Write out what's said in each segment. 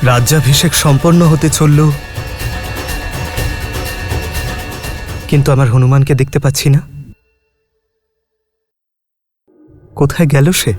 রাজ্যাভিষেক সম্পন্ন হতে চলল, কিন্তু আমার হনুমানকে দেখতে পাচ্ছি না। কোথায় গেল সে?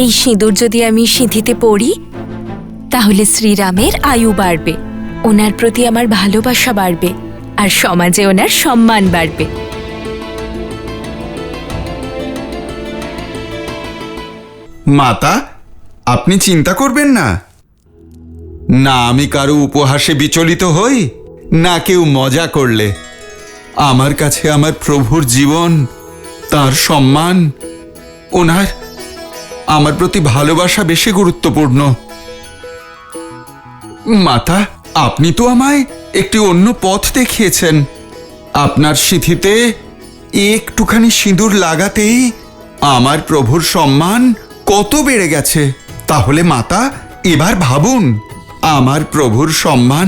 এই সিঁদুর যদি আমি সিঁথিতে পরি তাহলে শ্রীরামের আয়ু বাড়বে, ওনার প্রতি আমার ভালোবাসা বাড়বে, আর সমাজে ওনার সম্মান বাড়বে। মাতা, আপনি চিন্তা করবেন না। না আমি কারো উপহাসে বিচলিত হই, না কেউ মজা করলে। আমার কাছে আমার প্রভুর জীবন, তার সম্মান, ওনার আমার প্রতি ভালোবাসা বেশি গুরুত্বপূর্ণ। মাতা, আপনি তো আমায় একটি অন্য পথ দেখিয়েছেন। আপনার সিঁথিতে একটুখানি সিঁদুর লাগাতেই আমার প্রভুর সম্মান কত বেড়ে গেছে। তাহলে মাতা, এবার ভাবুন, আমার প্রভুর সম্মান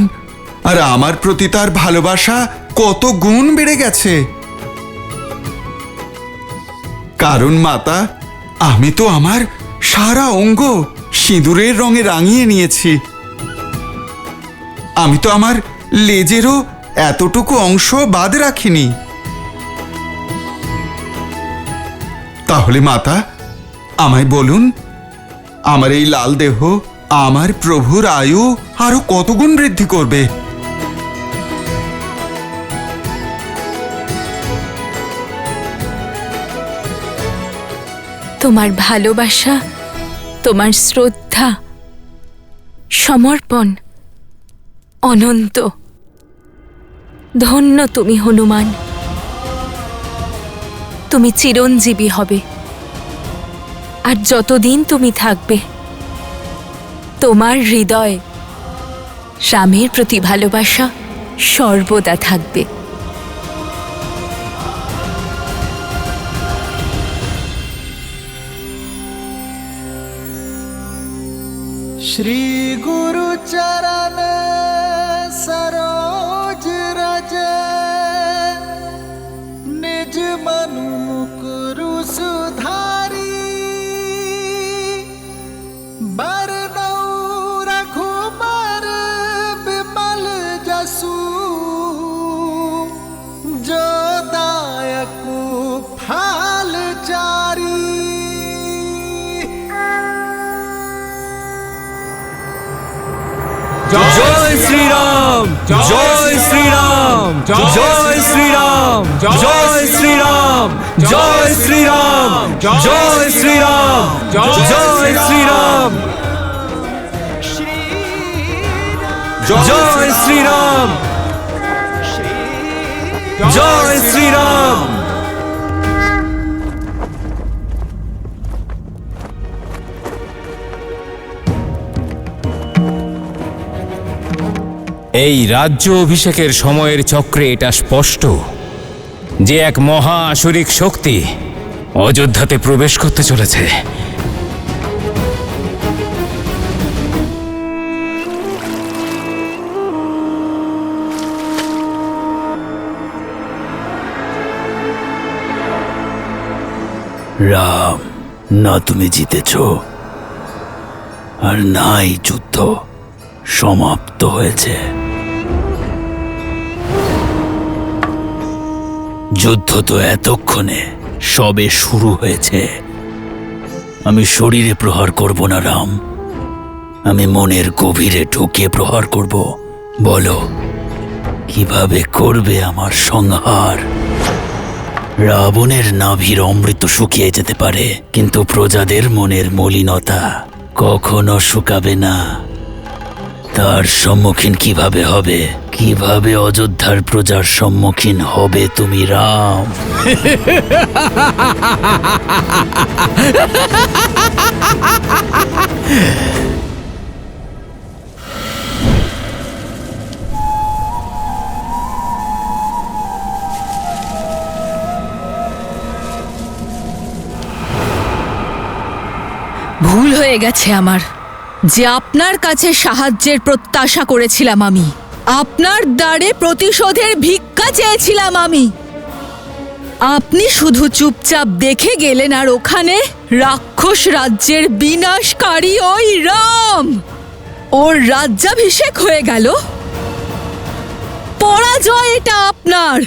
আর আমার প্রতি তার ভালোবাসা কত গুণ বেড়ে গেছে। কারণ মাতা, আমি তো আমার সারা অঙ্গ সিঁদুরের রঙে রাঙিয়ে নিয়েছি। আমি তো আমার লেজেরও এতটুকু অংশ বাদ রাখিনি। তাহলে মাতা, আমায় বলুন, আমার এই লাল দেহ আমার প্রভুর আয়ু আরো কত গুণ বৃদ্ধি করবে। তোমার ভালোবাসা, তোমার শ্রদ্ধা, সমর্পণ অনন্ত। ধন্য তুমি হনুমান, তুমি চিরঞ্জীবী হবে, আর যতদিন তুমি থাকবে তোমার হৃদয় রামের প্রতি ভালোবাসা সর্বদা থাকবে। श्री गुरु चरण सरोज रज, निज मनु मुकुरु सुधारी। बरनौ रघुबर बिमल जसु, जो दायकु फल चारी। जय श्री राम, जय श्री राम, जय श्री राम, जय श्री राम, जय श्री राम, जय श्री राम, जय श्री राम, जय श्री राम, जय श्री राम। এই রাজ্য অভিষেকের সময়ের চক্রে এটা স্পষ্ট যে এক মহা আসরিক শক্তি অযোধ্যাতে প্রবেশ করতে চলেছে। রাম, না তুমি জিতেছ আর নাই যুদ্ধ সমাপ্ত হয়েছে। যুদ্ধ তো এতক্ষণে সবে শুরু হয়েছে। আমি শরীরে প্রহার করব না রাম, আমি মনের গভীরে ঢুকে প্রহার করব। বলো কিভাবে করবে আমার সংহার? রাবণের নাভির অমৃত শুকিয়ে যেতে পারে, কিন্তু প্রজাদের মনের মলিনতা কখনো শুকাবে না। তার সম্মুখীন কিভাবে হবে? কিভাবে অযোধ্যার প্রজার সম্মুখীন হবে তুমি রাম? ভুল হয়ে গেছে আমার, যে আপনার কাছে সাহায্যের প্রত্যাশা করেছিলাম আমি, আপনার দ্বারে প্রতিশোধের ভিক্ষা চেয়েছিলাম আমি। আপনি শুধু চুপচাপ দেখে গেলেন, আর ওখানে রাক্ষস রাজ্যের বিনাশকারী ওই রাম, ওর রাজ্যাভিষেক হয়ে গেল। পরাজয় এটা আপনার।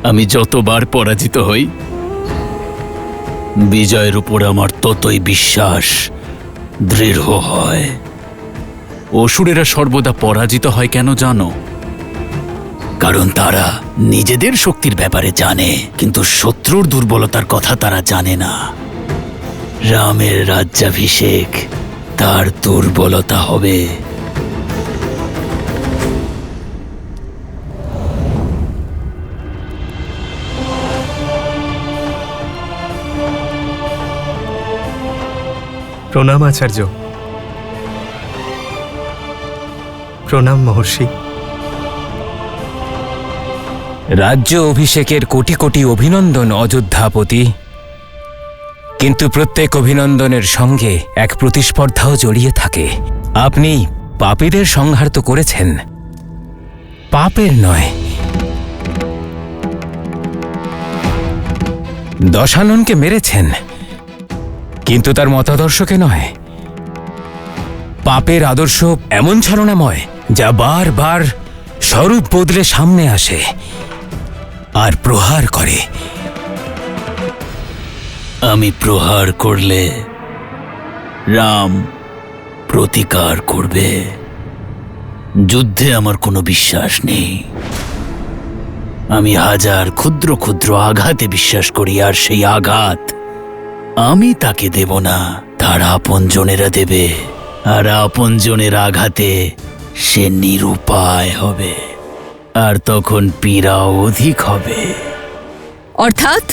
আমি যতবার পরাজিত হই, বিজয়ের উপর আমার ততই বিশ্বাস দৃঢ় হয়। অসুরেরা সর্বদা পরাজিত হয় কেন জানো? কারণ তারা নিজেদের শক্তির ব্যাপারে জানে, কিন্তু শত্রুর দুর্বলতার কথা তারা জানে না। রামের রাজ্যাভিষেক তার দুর্বলতা হবে। প্রণাম আচার্য। প্রণাম মহর্ষি। রাজ্য অভিষেকের কোটি কোটি অভিনন্দন অযোধ্যাপতি, কিন্তু প্রত্যেক অভিনন্দনের সঙ্গে এক প্রতিস্পর্ধাও জড়িয়ে থাকে। আপনি পাপীদের সংহার তো করেছেন, পাপের নয়। দশাননকে মেরেছেন, কিন্তু তার মতাদর্শকে নয়। পাপের আদর্শ এমন ছলনাময় যা বারবার স্বরূপ বদলে সামনে আসে আর প্রহার করে। আমি প্রহার করলে রাম প্রতিকার করবে। যুদ্ধে আমার কোনো বিশ্বাস নেই। আমি হাজার ক্ষুদ্র ক্ষুদ্র আঘাতে বিশ্বাস করি, আর সেই আঘাত আমি তাকে দেব না, তার আপনজনেরা দেবে। আর আপনজনের আঘাতে সে নিরুপায় হবে, আর তখন পীড়া অধিক হবে। অর্থাৎ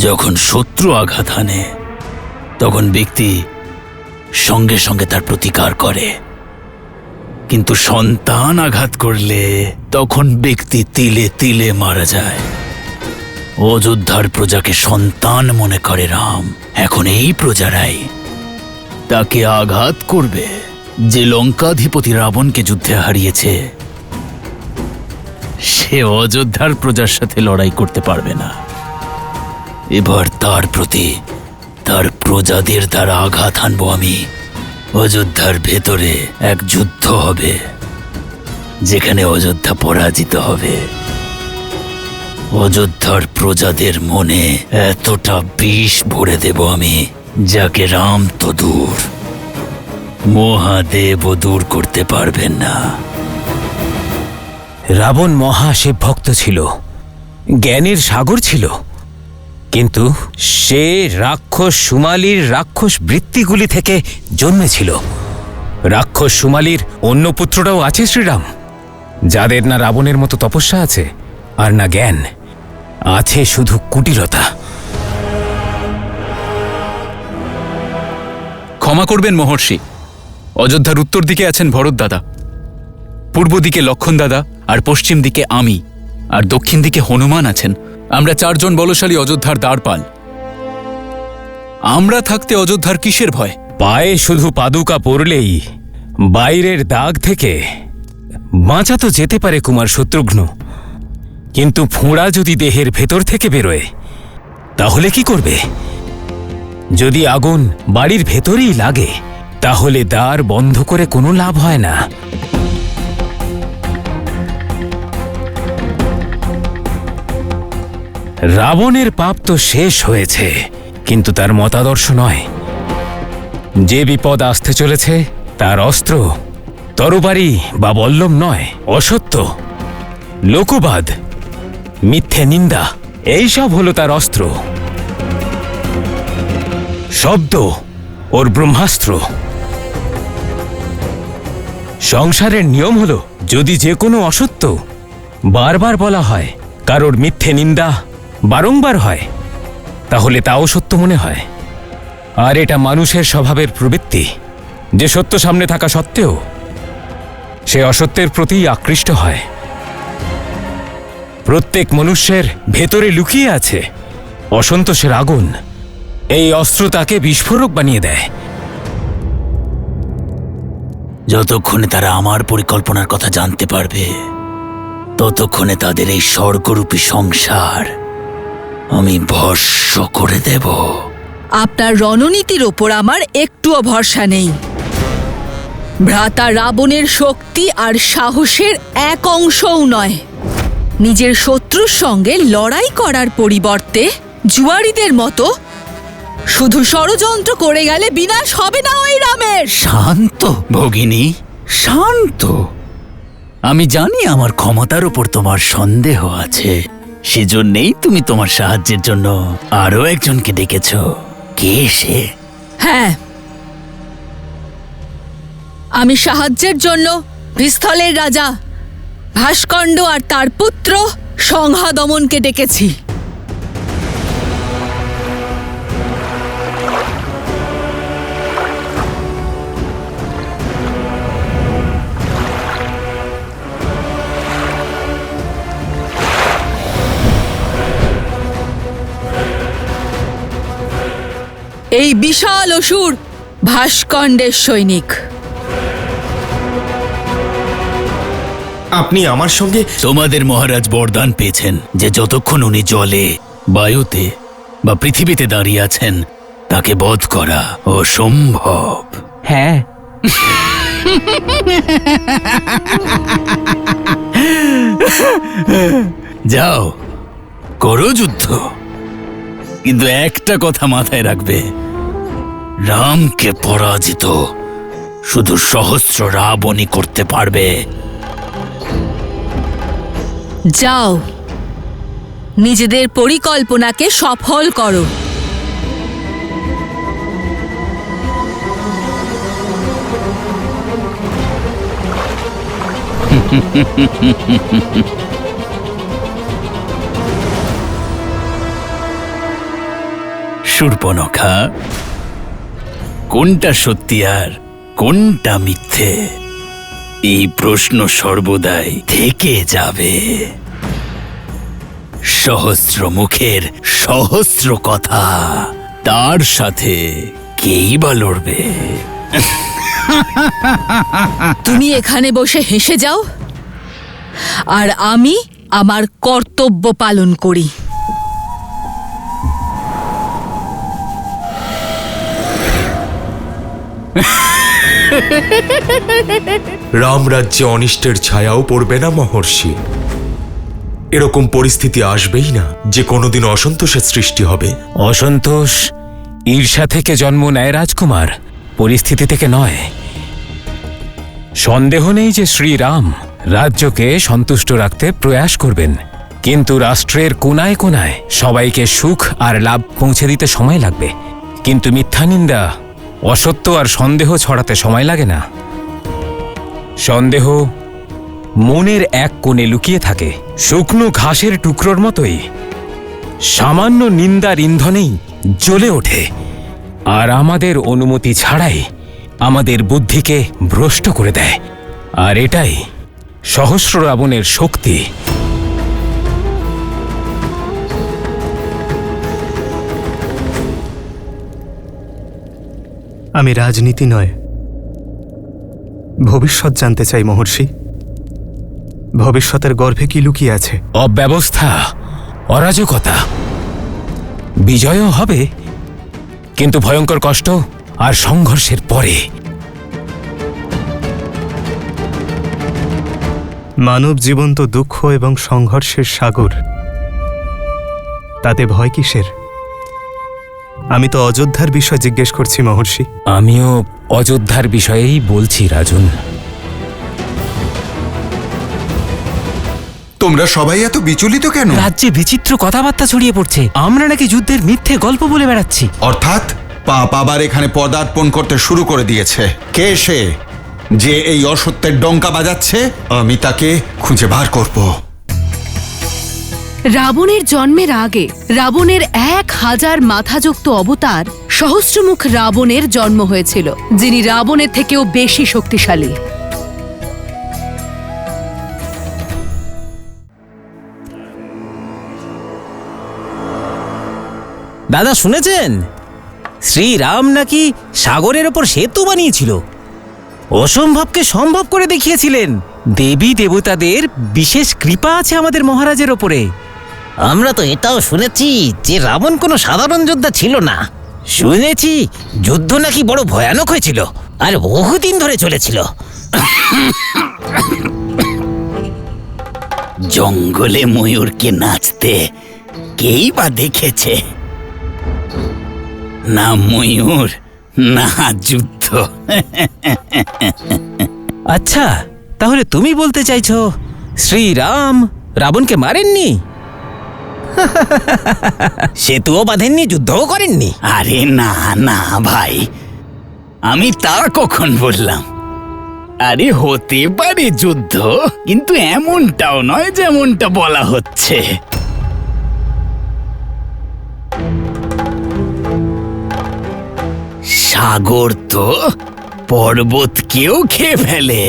যখন শত্রু আঘাত হানে, তখন ব্যক্তি সঙ্গে সঙ্গে তার প্রতিকার করে, কিন্তু সন্তান আঘাত করলে তখন ব্যক্তি তিলে তিলে মারা যায়। অযোধ্যার প্রজাকে সন্তান মনে করে রাম। এখন এই প্রজারাই তাকে আঘাত করবে। যে লঙ্কাধিপতি রাবণকে যুদ্ধে হারিয়েছে, সে অযোধ্যার প্রজার সাথে লড়াই করতে পারবে না। এবার তার প্রতি তার প্রজাদের দ্বারা আঘাত হানবো আমি। অযোধ্যার ভেতরে এক যুদ্ধ হবে, যেখানে অযোধ্যা পরাজিত হবে। অযোধ্যার প্রজাদের মনে এতটা বিষ ভরে দেব আমি, যাকে রাম তো দূর, মহাদেবও দূর করতে পারবেন না। রাবণ মহাশিব ভক্ত ছিল, জ্ঞানের সাগর ছিল, কিন্তু সে রাক্ষস সুমালির রাক্ষস বৃত্তিগুলি থেকে জন্মেছিল। রাক্ষস সুমালির অন্য পুত্ররাও আছে শ্রীরাম, যাদের না রাবণের মতো তপস্যা আছে আর না জ্ঞান, আছে শুধু কুটিলতা। ক্ষমা করবেন মহর্ষি, অযোধ্যার উত্তর দিকে আছেন ভরত দাদা, পূর্ব দিকে লক্ষণ দাদা, আর পশ্চিম দিকে আমি, আর দক্ষিণ দিকে হনুমান আছেন। আমরা 4 জন বলশালী অযোধ্যার দ্বারপাল। আমরা থাকতে অযোধ্যার কিসের ভয়? পায়ে শুধু পাদুকা পরলেই বাইরের দাগ থেকে বাঁচা তো যেতে পারে কুমার শত্রুঘ্ন, কিন্তু ফোঁড়া যদি দেহের ভেতর থেকে বেরোয় তাহলে কি করবে? যদি আগুন বাড়ির ভেতরেই লাগে তাহলে দ্বার বন্ধ করে কোনো লাভ হয় না। রাবণের পাপ তো শেষ হয়েছে, কিন্তু তার মতাদর্শ নয়। যে বিপদ আসতে চলেছে তার অস্ত্র তরবারি বা বল্লম নয়, অসত্য, লোকবাদ, মিথ্যে নিন্দা, এইসব হলো তার অস্ত্র। শব্দ ওর ব্রহ্মাস্ত্র। সংসারের নিয়ম হলো যদি যে কোনো অসত্য বারবার বলা হয়, কারোর মিথ্যে নিন্দা বারংবার হয়, তাহলে তাও সত্য মনে হয়। আর এটা মানুষের স্বভাবের প্রবৃত্তি যে সত্য সামনে থাকা সত্ত্বেও সে অসত্যের প্রতি আকৃষ্ট হয়। প্রত্যেক মনুষ্যের ভেতরে লুকিয়ে আছে অসন্তোষের আগুন। এই অস্ত্র তাকে বিস্ফোরক বানিয়ে দেয়। যতক্ষণে তারা আমার পরিকল্পনার কথা জানতে পারবে, ততক্ষণে তাদের এই স্বর্গরূপী সংসার আমি ভস্ম করে দেব। আপনার রণনীতির ওপর আমার একটুও ভরসা নেই। ভ্রাতা রাবণের শক্তি আর সাহসের এক অংশও নয়। নিজের শত্রুর সঙ্গে লড়াই করার পরিবর্তে জুয়ারিদের মতো শুধু ষড়যন্ত্র করে গেলে বিনাশ হবে না ওই রামের। শান্ত ভগিনী, শান্ত। আমি জানি আমার ক্ষমতার উপর তোমার সন্দেহ আছে, সেজন্যেই তুমি তোমার সাহায্যের জন্য আরো একজনকে ডেকেছ। কে সে? হ্যাঁ, আমি সাহায্যের জন্য বিস্থলের রাজা ভাস্কণ্ড আর তার পুত্র সংহাদমনকে ডেকেছি। এই বিশাল অসুর ভাস্কণ্ডের সৈনিক। আপনি আমার সঙ্গে তোমাদের মহারাজ বরদান পেয়েছেন যে যতক্ষণ উনি জলে, বায়ুতে বা পৃথিবীতে দাঁড়িয়ে আছেন তাকে বধ করা অসম্ভব। হ্যাঁ, যাও, করো যুদ্ধ, কিন্তু একটা কথা মাথায় রাখবে, রামকে পরাজিত শুধু সহস্র রাবণই করতে পারবে। যাও, নিজেদের পরিকল্পনাকে সফল করো। শূর্পণখা, কোনটা সত্যি আর কোনটা মিথ্যে, এই প্রশ্ন সর্বদাই থেকে যাবে। সহস্র মুখের সহস্র কথা, তার সাথে কেই বা লড়বে? তুমি এখানে বসে হেসে যাও আর আমি আমার কর্তব্য পালন করি। রামরাজ্যে অনিষ্টের ছায়াও পড়বে না মহর্ষি। এরকম পরিস্থিতি আসবেই না যে কোনোদিন অসন্তোষের সৃষ্টি হবে। অসন্তোষ ঈর্ষা থেকে জন্ম নেয় রাজকুমার, পরিস্থিতি থেকে নয়। সন্দেহ নেই যে শ্রীরাম রাজ্যকে সন্তুষ্ট রাখতে প্রয়াস করবেন, কিন্তু রাষ্ট্রের কোনায় কোনায় সবাইকে সুখ আর লাভ পৌঁছে দিতে সময় লাগবে। কিন্তু মিথ্যা নিন্দা, অসত্য আর সন্দেহ ছড়াতে সময় লাগে না। সন্দেহ মনের এক কোণে লুকিয়ে থাকে, শুকনো ঘাসের টুকরোর মতোই সামান্য নিন্দার ইন্ধনেই জ্বলে ওঠে, আর আমাদের অনুমতি ছাড়াই আমাদের বুদ্ধিকে ভ্রষ্ট করে দেয়। আর এটাই সহস্র রাবণের শক্তি। আমি রাজনীতি নয়, ভবিষ্যৎ জানতে চাই মহর্ষি। ভবিষ্যতের গর্ভে কি লুকিয়ে আছে? অব্যবস্থা, অরাজকতা। বিজয়ও হবে, কিন্তু ভয়ঙ্কর কষ্ট আর সংঘর্ষের পরে। মানব জীবন তো দুঃখ এবং সংঘর্ষের সাগর, তাতে ভয় কিসের? আমি তো অযোধ্যার বিষয় জিজ্ঞেস করছি মহর্ষি। আমিও অযোধ্যার বিষয়েই বলছি রাজন। তোমরা সবাই এত বিচলিত কেন? রাজ্যে বিচিত্র কথাবার্তা ছড়িয়ে পড়ছে, আমরা নাকি যুদ্ধের মিথ্যে গল্প বলে বেড়াচ্ছি। অর্থাৎ পাপ আবার এখানে পদার্পণ করতে শুরু করে দিয়েছে। কে সে যে এই অসত্যের ডঙ্কা বাজাচ্ছে? আমি তাকে খুঁজে বার করব। রাবণের জন্মের আগে রাবণের 1000 মাথাযুক্ত অবতার সহস্রমুখ রাবণের জন্ম হয়েছিল, যিনি রাবণের থেকেও বেশি শক্তিশালী। দাদা শুনেছেন, শ্রীরাম নাকি সাগরের ওপর সেতু বানিয়েছিল, অসম্ভবকে সম্ভব করে দেখিয়েছিলেন। দেবী দেবতাদের বিশেষ কৃপা আছে আমাদের মহারাজের ওপরে। আমরা তো এটাও শুনেছি যে রাবণ কোনো সাধারণ যোদ্ধা ছিল না। শুনেছি যুদ্ধ নাকি বড় ভয়ানক হয়েছিল আর বহুদিন ধরে চলেছিল। জঙ্গলে ময়ূরকে নাচতে কেই বা দেখেছে? না ময়ূর, না যুদ্ধ। আচ্ছা, তাহলে তুমি বলতে চাইছো শ্রীরাম রাবণকে মারেননি, সেতুও বাঁধেননি, যুদ্ধও করেননি? আরে না না ভাই, আমি তা কখন বললাম? আরে হতে পারে যুদ্ধ, কিন্তু এমনটাও নয় যেমনটা বলা হচ্ছে। সাগর তো পর্বতকেও খেয়ে ফেলে,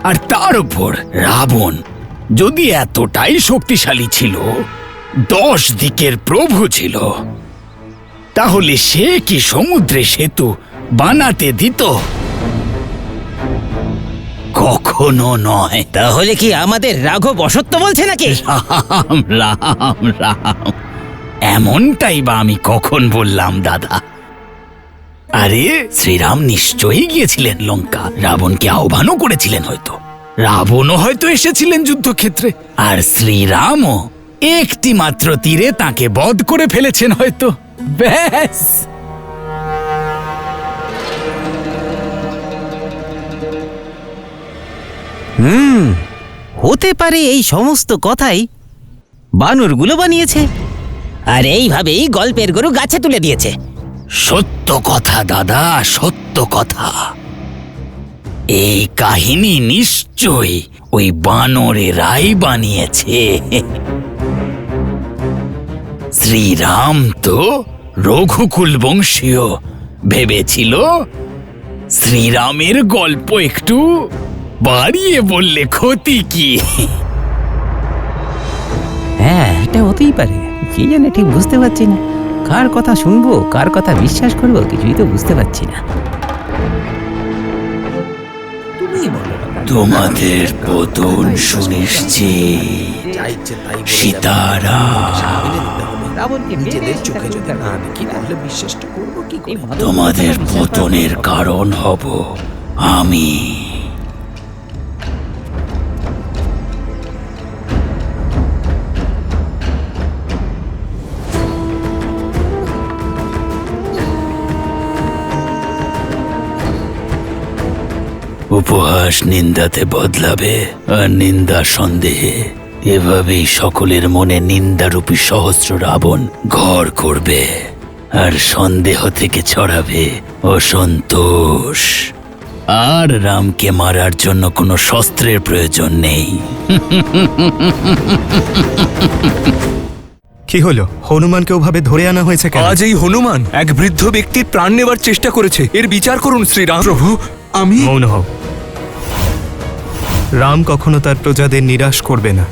আর তার উপর রাবণ যদি এতটাই শক্তিশালী ছিল, 10 দিকের প্রভু ছিল, তাহলে সে কি সমুদ্রে সেতু বানাতে দিত? কখনো নয়। তাহলে কি আমাদের রাঘব অসত্য বলছে নাকি? রাম রাম রাম, এমনটাই বা আমি কখন বললাম দাদা? আরে শ্রীরাম নিশ্চয়ই গিয়েছিলেন লঙ্কা, রাবণকে আহ্বানও করেছিলেন হয়তো, রাবণও হয়তো এসেছিলেন যুদ্ধক্ষেত্রে, আর শ্রীরামও একটি মাত্র তীরে তাকে বধ করে ফেলেছেন হয়তো। ব্যাস। হতে পারে এই সমস্ত কথাই বানরগুলো বানিয়েছে, আর এইভাবেই গল্পের গরু গাছে তুলে দিয়েছে। সত্য কথা দাদা, সত্য কথা। এই কাহিনী নিশ্চয়ই ওই বানরেরাই বানিয়েছে। শ্রীরাম তো রঘুকুল বংশীয়, ভেবেছিল শ্রীরামের গল্প একটু বাড়িয়ে বললে ক্ষতি কি? হ্যাঁ, এটা হতেই পারে। কি জানে, ঠিক বুঝতে পারছি না কার কথা শুনবো, কার কথা বিশ্বাস করবো, কিছুই তো বুঝতে পারছি না। তোমাদের পতন সুনিশ্চিত। সীতারাম, তোমাদের পতনের কারণ হব আমি। উপহাস নিন্দাতে বদলাবে, আর নিন্দা সন্দেহে। এভাবেই সকলের মনে নিন্দারূপী সহস্র রাবণ ঘর করবে, আর সন্দেহ থেকে ছড়াবে অসন্তোষ। আর রামকে মারার জন্য কোনো শস্ত্রের প্রয়োজন নেই। কি হলো, হনুমানকে ওভাবে ধরে আনা হয়েছে কেন? আজ এই হনুমান এক বৃদ্ধ ব্যক্তির প্রাণ নেবার চেষ্টা করেছে, এর বিচার করুন শ্রীরাম। প্রভু, আমি মৌন হও। রাম কখনো তার প্রজাদের নিরাশ করবে না।